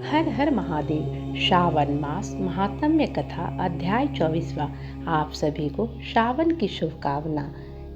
हर हर महादेव। श्रावण मास महात्म्य कथा अध्याय 24वां। आप सभी को श्रावण की शुभकामना।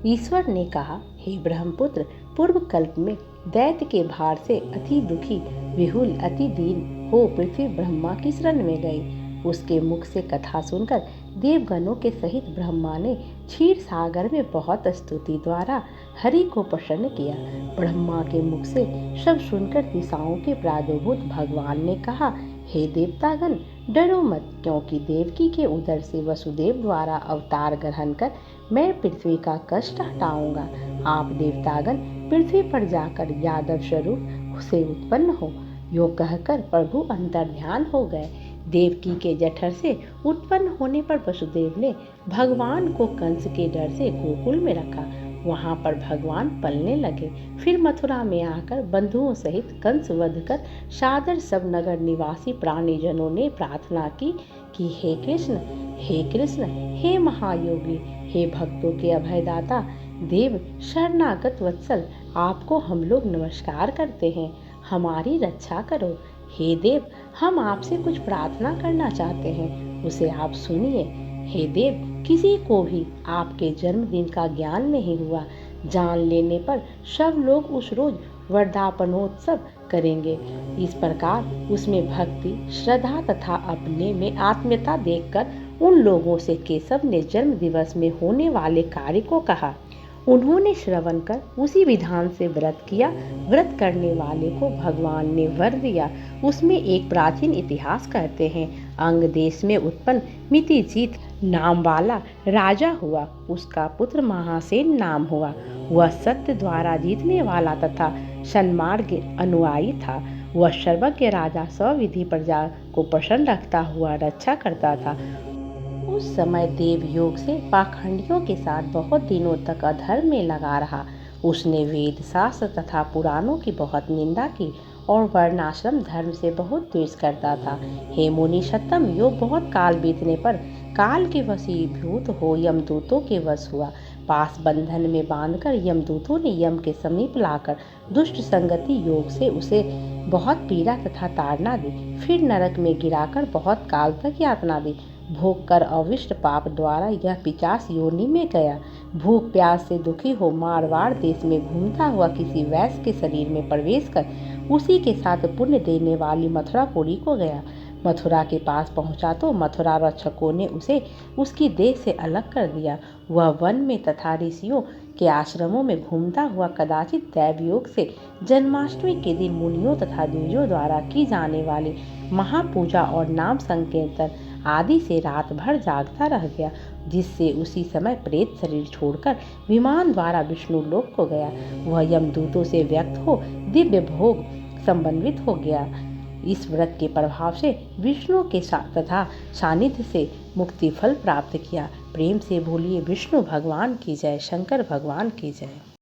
ईश्वर ने कहा, हे ब्रह्मपुत्र, पूर्व कल्प में दैत्य के भार से अति दुखी विहुल अति दीन हो पृथ्वी ब्रह्मा की शरण में गई। उसके मुख से कथा सुनकर देवगणों के सहित ब्रह्मा ने क्षीर सागर में बहुत स्तुति द्वारा हरि को प्रसन्न किया। ब्रह्मा के मुख से शब्द सुनकर दिशाओं के प्रादुर्भूत भगवान ने कहा, हे देवतागण, डरो मत, क्योंकि देवकी के उदर से वसुदेव द्वारा अवतार ग्रहण कर मैं पृथ्वी का कष्ट हटाऊंगा। आप देवतागण पृथ्वी पर जाकर यादव स्वरूप से उत्पन्न हो। यो कहकर प्रभु अंतर्ध्यान हो गए। देवकी के जठर से उत्पन्न होने पर वसुदेव ने भगवान को कंस के डर से गोकुल में रखा। वहां पर भगवान पलने लगे। फिर मथुरा में आकर बंधुओं सहित कंस वध कर सादर सब नगर निवासी प्राणीजनों ने प्रार्थना की कि हे कृष्ण, हे कृष्ण, हे महायोगी, हे भक्तों के अभयदाता, देव शरणागत वत्सल, आपको हम लोग नमस्कार करते हैं, हमारी रक्षा करो। हे देव, हम आपसे कुछ प्रार्थना करना चाहते हैं, उसे आप सुनिए। हे देव, किसी को भी आपके जन्मदिन का ज्ञान नहीं हुआ। जान लेने पर सब लोग उस रोज वर्धापनोत्सव करेंगे। इस प्रकार उसमें भक्ति, श्रद्धा तथा अपने में आत्मीयता देखकर उन लोगों से केशव ने जन्म दिवस में होने वाले कार्य को कहा। उन्होंने श्रवण कर उसी विधान से व्रत किया। व्रत करने वाले को भगवान ने वर दिया। उसमें एक प्राचीन इतिहास कहते हैं, अंग देश में उत्पन्न मितिजीत नाम वाला राजा हुआ। उसका पुत्र महासेन नाम हुआ। वह सत्य द्वारा जीतने वाला तथा सन्मार्ग अनुयायी था। वह सर्वज्ञ राजा सविधि प्रजा को प्रसन्न रखता हुआ रक्षा करता था। उस समय देव योग से पाखंडियों के साथ बहुत दिनों तक अधर्म में लगा रहा। उसने वेद शास्त्र तथा पुराणों की बहुत निंदा की और वर्णाश्रम धर्म से बहुत द्वेष करता था। हे मुनि सत्तम, योग बहुत काल बीतने पर काल के वशीभूत हो यमदूतों के वश हुआ। पास बंधन में बांधकर यमदूतों ने यम के समीप लाकर दुष्ट संगति योग से उसे बहुत पीड़ा तथा ताड़ना दी। फिर नरक में गिराकर बहुत काल तक यातना दी। भोग कर अविष्ट पाप द्वारा यह पिशाच योनि में गया। भूख प्यास से दुखी हो मारवाड़ देश में घूमता हुआ किसी वैश्य के शरीर में प्रवेश कर उसी के साथ पुण्य देने वाली मथुरापुरी को गया। मथुरा के पास पहुंचा तो मथुरा रक्षकों ने उसे उसकी देह से अलग कर दिया। वह वन में तथा ऋषियों के आश्रमों में घूमता हुआ कदाचित दैवयोग से जन्माष्टमी के दिन मुनियों तथा द्विजों द्वारा की जाने वाली महापूजा और नाम संकीर्तन आदि से रात भर जागता रह गया, जिससे उसी समय प्रेत शरीर छोड़कर विमान द्वारा विष्णु लोक को गया। वह यमदूतों से व्यक्त हो दिव्य भोग संबंधित हो गया। इस व्रत के प्रभाव से विष्णु के साथ तथा सानिध्य से मुक्ति फल प्राप्त किया। प्रेम से बोलिए विष्णु भगवान की जय, शंकर भगवान की जय।